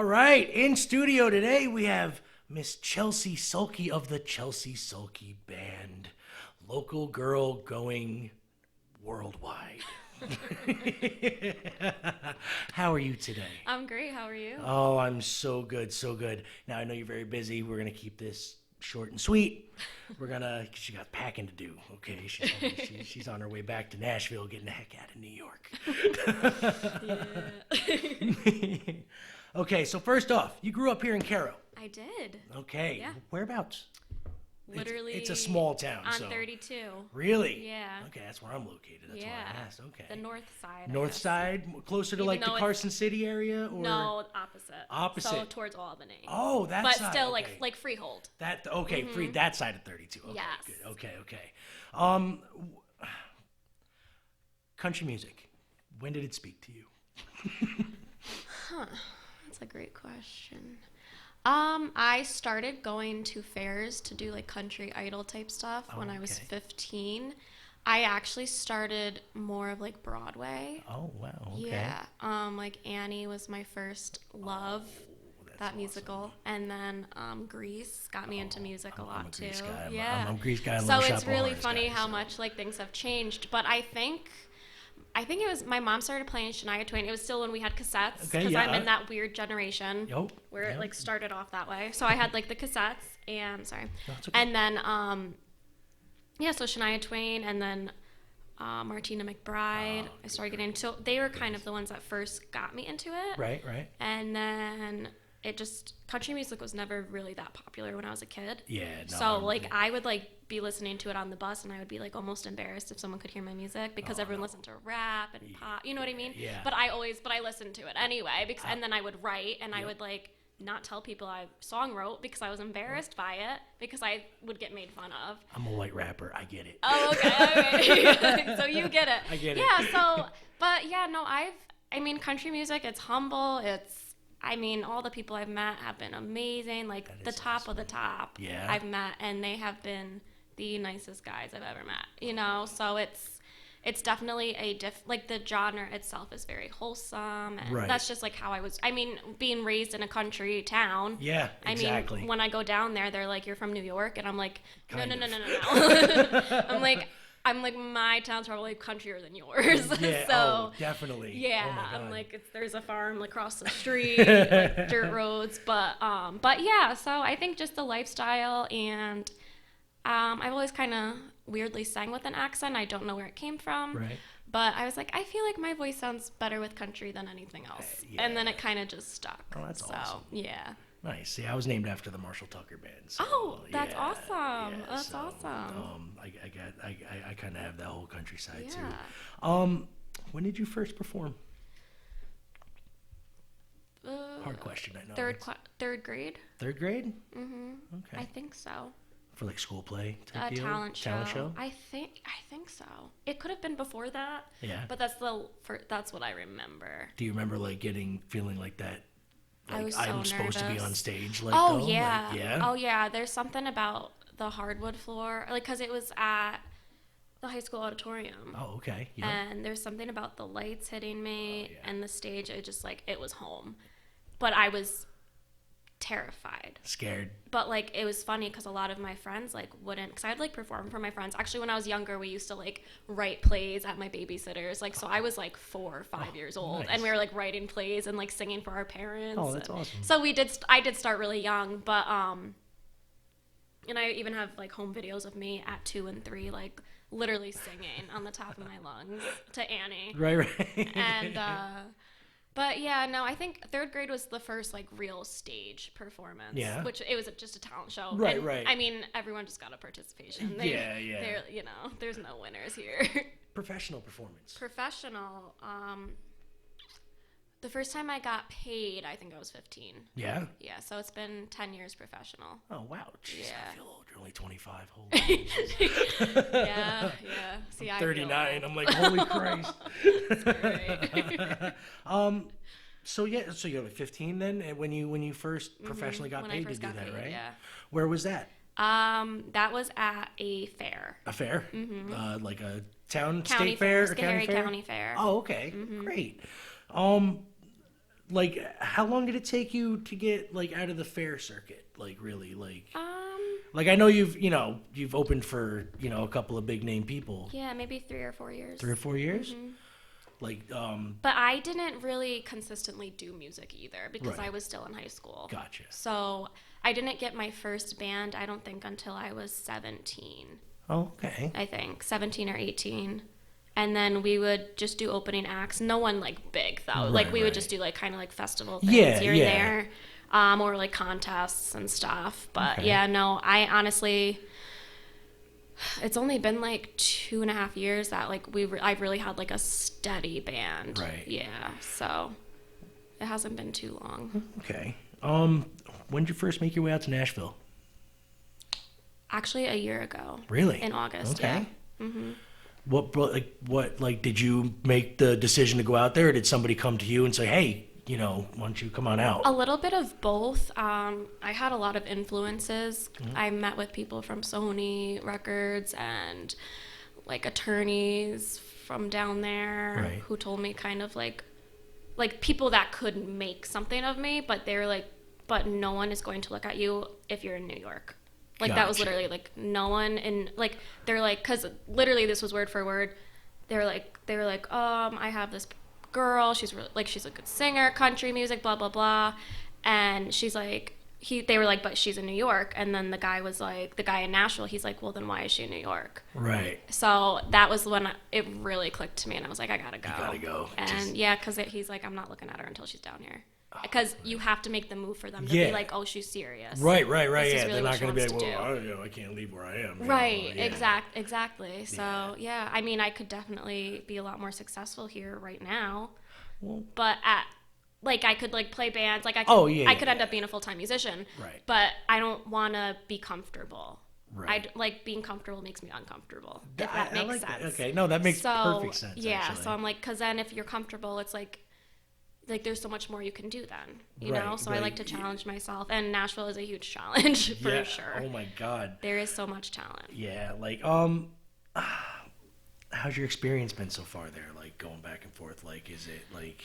right, in studio today we have Miss Chelsea Sulkey of the Chelsea Sulkey Band. Local girl going worldwide. How are you today? I'm great. How are you? Oh, I'm so good, so good. Now, I know you're very busy. We're going to keep this short and sweet. She got packing to do, okay? She's on her way back to Nashville, getting the heck out of New York. Yeah. Okay, so first off, you grew up here in Cairo. I did. Okay. Yeah. Whereabouts? Literally. It's a small town. On so. 32. Really? Yeah. Okay, that's where I'm located. That's why I asked. Okay. The north side. North side, closer to Even like the though Carson City area, or no, opposite. Opposite. So towards Albany. Oh, that but side. still okay. like Freehold. That okay, free that side of 32. Okay, Yes. good. Okay. Country music. When did it speak to you? That's a great question. I started going to fairs to do like country idol type stuff when I was 15. I actually started more of like Broadway. Oh wow. Okay. Yeah. Like Annie was my first love. That musical, awesome. And then Grease got me into music a lot too. Guy. Yeah, I'm a Grease guy. So it's really funny how much like things have changed. But I think it was my mom started playing Shania Twain. It was still when we had cassettes because I'm in that weird generation where it like started off that way. So I had like the cassettes and and then so Shania Twain and then Martina McBride. I started getting so they were kind of the ones that first got me into it. Right. And then country music was never really that popular when I was a kid. Yeah. No, so like I would like be listening to it on the bus and I would be like almost embarrassed if someone could hear my music because everyone listened to rap and pop, you know what I mean? Yeah. But I listened to it anyway because and then I would write and I would like not tell people I song wrote because I was embarrassed by it because I would get made fun of. I'm a white rapper. I get it. Oh, okay. So you get it. I get it. Yeah, so but yeah, no, country music, it's humble, all the people I've met have been amazing. Like the top awesome. Of the top I've met, and they have been the nicest guys I've ever met, you know? So it's definitely like the genre itself is very wholesome. And that's just like how I was, being raised in a country town. Yeah, exactly. When I go down there, they're like, you're from New York? And I'm like, no. I'm like, my town's probably countrier than yours. Yeah, so, definitely. Yeah, oh I'm like, there's a farm across the street, like dirt roads, but yeah. So I think just the lifestyle, and I've always kind of weirdly sang with an accent. I don't know where it came from, right? But I was like, I feel like my voice sounds better with country than anything else, and then it kind of just stuck. Oh, that's awesome. Yeah. Nice. See, I was named after the Marshall Tucker Band. So, that's awesome. Yeah, that's awesome. I kind of have that whole countryside too. When did you first perform? Hard question, I know. Third grade. Third grade? Mm-hmm. Okay. I think so. For like school play type deal? Talent show? I think so. It could have been before that. Yeah. But that's what I remember. Do you remember like feeling like that? Like, I was so I'm nervous. Supposed to be on stage. Like, yeah. Like, yeah. Oh yeah. There's something about the hardwood floor, like, because it was at the high school auditorium. Oh, okay. Yep. And there's something about the lights hitting me and the stage. It just like it was home, but I was terrified, scared. But like it was funny because a lot of my friends like wouldn't, because I'd like perform for my friends. Actually, when I was younger, we used to like write plays at my babysitter's, like, so I was like 4 or 5 years old. Nice. And we were like writing plays and like singing for our parents. Oh, that's awesome. So I did start really young, but and I even have like home videos of me at 2 and 3 like literally singing on the top of my lungs to Annie. Right. And but yeah, no, I think third grade was the first like real stage performance. Yeah. Which it was just a talent show. Right, and, right. Everyone just got a participation. Yeah. They're, there's no winners here. Professional performance. Professional. The first time I got paid, I think I was 15. Yeah? Yeah, so it's been 10 years professional. Oh, wow. Jeez, yeah. I feel old. You're only 25. Holy Yeah. See, I'm 39. I'm like, holy Christ. So you're like 15 then, when you first professionally got paid to do that, right? Yeah. Where was that? That was at a fair. A fair? Mm-hmm. Like a town, county state fair, or county fair? County fair? Oh, okay. Mm-hmm. Great. like, how long did it take you to get like out of the fair circuit? Like, really, like I know you've opened for a couple of big name people. Yeah, maybe 3 or 4 years. 3 or 4 years. Mm-hmm. Like, but I didn't really consistently do music either because I was still in high school. Gotcha. So I didn't get my first band, I don't think, until I was 17. Oh, okay. I think 17 or 18. And then we would just do opening acts. No one like big though. Like we would just do like kind of like festival things here and there, or like contests and stuff. But no, I honestly, it's only been like 2.5 years that like I've really had like a steady band. Right. Yeah. So it hasn't been too long. Okay. When did you first make your way out to Nashville? Actually, a year ago. Really? In August. Okay. Yeah. Mm-hmm. What did you make the decision to go out there, or did somebody come to you and say, hey, why don't you come on out? A little bit of both. I had a lot of influences. Mm-hmm. I met with people from Sony Records and like attorneys from down there who told me kind of like people that could make something of me, but they're like, but no one is going to look at you if you're in New York. Like, that was literally, like, no one in, like, they're like, because literally this was word for word. They were like, I have this girl. She's really, like, she's a good singer, country music, blah, blah, blah. And she's like, they were like, but she's in New York. And then the guy was like, the guy in Nashville, he's like, well, then why is she in New York? Right. So that was when it really clicked to me. And I was like, I gotta go. You gotta go. And because he's like, I'm not looking at her until she's down here. Because you have to make the move for them to be like, oh, she's serious. Right. Really they're not going to be like, well, I can't leave where I am. Right, exactly. So, I mean, I could definitely be a lot more successful here right now. Well, but I could, like, play bands. Like, I could end up being a full-time musician. Right. But I don't want to be comfortable. Right. Being comfortable makes me uncomfortable, if that makes sense. That. Okay, no, that makes perfect sense, yeah, actually. so I'm like, because then if you're comfortable, it's like there's so much more you can do then, you know? So I like to challenge myself, and Nashville is a huge challenge for sure. Oh my God. There is so much talent. Yeah, like, how's your experience been so far there? Like, going back and forth, like, is it like,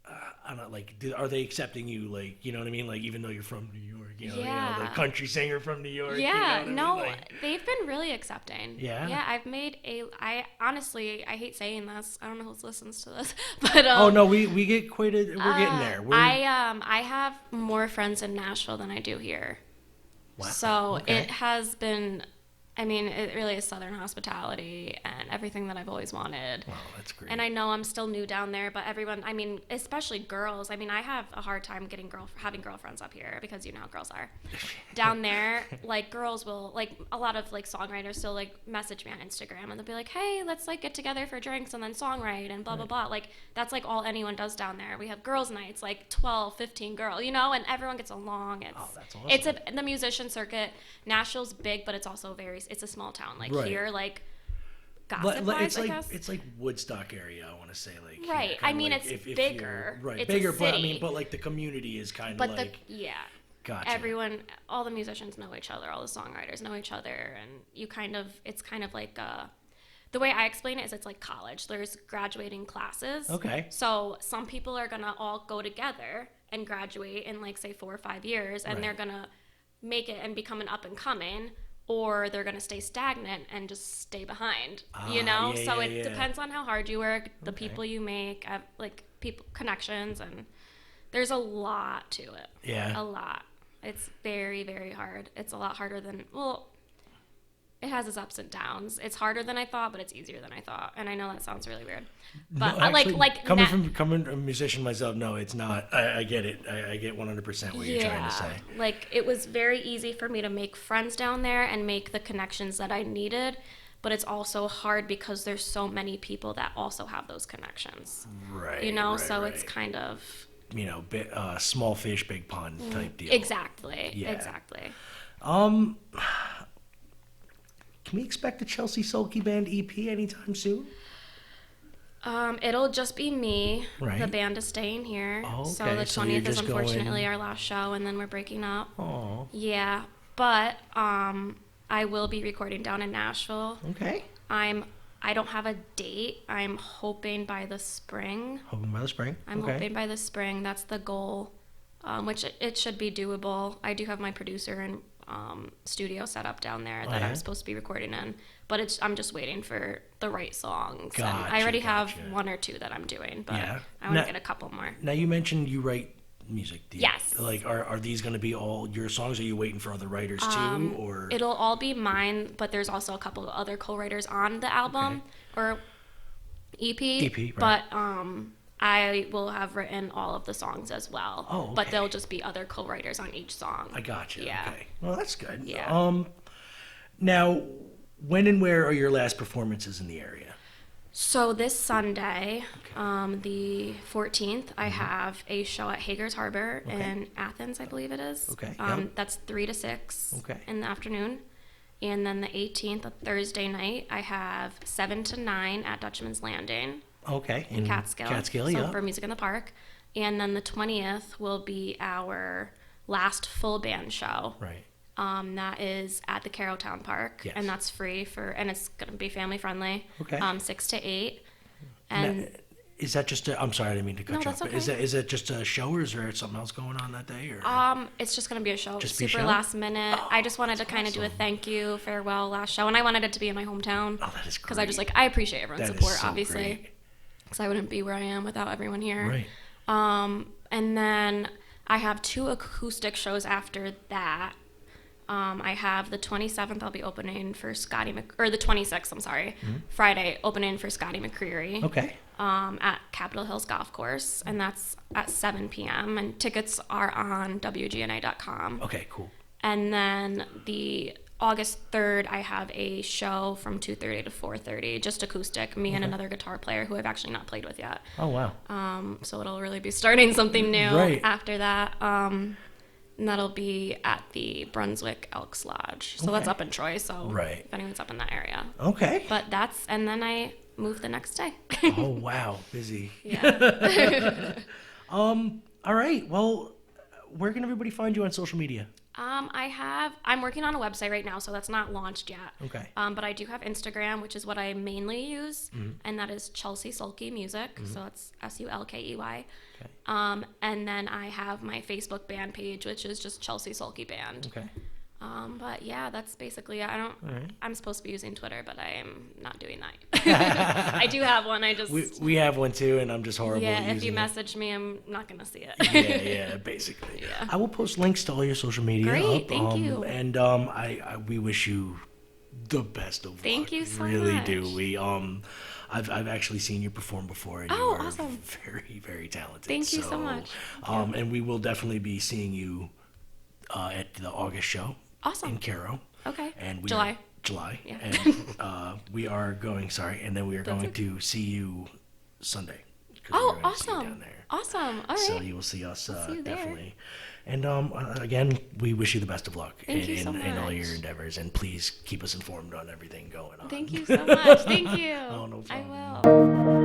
I don't know, like, are they accepting you, like, you know what I mean? Like, even though you're from New York, you know, the country singer from New York. Yeah, you know what I mean? they've been really accepting. Yeah? Yeah, I honestly, I hate saying this. I don't know who listens to this, but oh no, we get we're getting there. I have more friends in Nashville than I do here. Wow. So it has been. I mean, it really is Southern hospitality and everything that I've always wanted. Wow, that's great. And I know I'm still new down there, but everyone, I mean, especially girls. I mean, I have a hard time having girlfriends up here because you know how girls are. Down there, like, girls will, like, a lot of, like, songwriters still, like, message me on Instagram and they'll be like, hey, let's, like, get together for drinks and then songwrite and blah, blah, blah. Like, that's, like, all anyone does down there. We have girls' nights, like, 12, 15 girls, you know, and everyone gets along. That's awesome. The musician circuit. Nashville's big, but it's also it's a small town. Like, here, like, gossip-wise, it's like Woodstock area, I want to say, like, right. I mean, it's bigger. Right, it's bigger, a city. but like the community is kind of like. Gotcha. Everyone, all the musicians know each other, all the songwriters know each other, and it's kind of like the way I explain it is it's like college. There's graduating classes. Okay. So some people are gonna all go together and graduate in, like, say 4 or 5 years, and they're gonna make it and become an up and coming. Or they're going to stay stagnant and just stay behind, you know? So it depends on how hard you work, the people you make, like, connections, and there's a lot to it. Yeah. A lot. It's very, very hard. It's a lot harder than, it has its ups and downs. It's harder than I thought, but it's easier than I thought. And I know that sounds really weird. But no, actually, coming from a musician myself, no, it's not. I get it. I get 100% what you're trying to say. Like, it was very easy for me to make friends down there and make the connections that I needed. But it's also hard because there's so many people that also have those connections. Right. You know, it's kind of, you know, small fish, big pond type deal. Exactly. Yeah. Exactly. Can we expect a Chelsea Sulkey Band EP anytime soon? It'll just be me. Right. The band is staying here. Oh, okay. So the 20th is unfortunately our last show, and then we're breaking up. Oh. Yeah, but I will be recording down in Nashville. Okay. I I don't have a date. I'm hoping by the spring. Hoping by the spring. I'm hoping by the spring. That's the goal, which it should be doable. I do have my producer and studio set up down there that I'm supposed to be recording in, but I'm just waiting for the right songs. Gotcha, and I already have one or two that I'm doing, but I want to get a couple more. Now you mentioned you write music. Yes. Like, are these going to be all your songs? Are you waiting for other writers too, or? It'll all be mine, but there's also a couple of other co-writers on the album or EP. Right. But I will have written all of the songs as well. Oh, okay. But there'll just be other co-writers on each song. I got you. Yeah. Okay. Well, that's good. Yeah. Now, when and where are your last performances in the area? So this Sunday, the 14th, I have a show at Hager's Harbor in Athens, I believe it is. Okay. That's 3 to 6 in the afternoon. And then the 18th, a Thursday night, I have 7 to 9 at Dutchman's Landing. Okay. In Catskill. Catskill, so for Music in the Park. And then the 20th will be our last full band show. Right. That is at the Carrolltown Park, and that's free and it's going to be family friendly. Okay. 6 to 8. And now, is that just I'm sorry, I didn't mean to cut you off. Okay. But is it just a show, or is there something else going on that day? Or it's just going to be a show. Just super last minute. I just wanted to kind of do a thank you, farewell last show, and I wanted it to be in my hometown. Oh, that is great. Because I appreciate everyone's support, so obviously. Because I wouldn't be where I am without everyone here. Right. And then I have 2 acoustic shows after that. I have the 27th, I'll be opening for or the 26th, I'm sorry, Friday, opening for Scotty McCreery. Okay. At Capitol Hills Golf Course, and that's at 7 p.m. And tickets are on WGNA.com. Okay, cool. And then the August 3rd, I have a show from 2:30 to 4:30, just acoustic, me and another guitar player who I've actually not played with yet. Oh, wow. So it'll really be starting something new after that. And that'll be at the Brunswick Elks Lodge. So that's up in Troy, so if anyone's up in that area. Okay. But and then I move the next day. Oh, wow. Busy. Yeah. All right. Well, where can everybody find you on social media? I'm working on a website right now, so that's not launched yet. Okay. But I do have Instagram, which is what I mainly use, and that is Chelsea Sulkey Music. So it's Sulkey. Okay. And then I have my Facebook band page, which is just Chelsea Sulkey Band. Okay. But yeah, that's basically it. I'm supposed to be using Twitter, but I am not doing that. I do have one. We have one too, and I'm just horrible at using if you message me, I'm not gonna see it. yeah, basically. Yeah. I will post links to all your social media. Great, thank you. And we wish you the best of luck. Thank you so much. Really do. We I've actually seen you perform before, and you are awesome. very, very talented. Thank you so much. And we will definitely be seeing you at the August show. Awesome. In Caro. Okay. And July. Yeah. And we are going. And then we are going to see you Sunday. Oh, awesome! Down there. Awesome. All right. So you will see us definitely. There. And again, we wish you the best of luck in all your endeavors, and please keep us informed on everything going on. Thank you so much. Thank you. Oh, no problem. I will.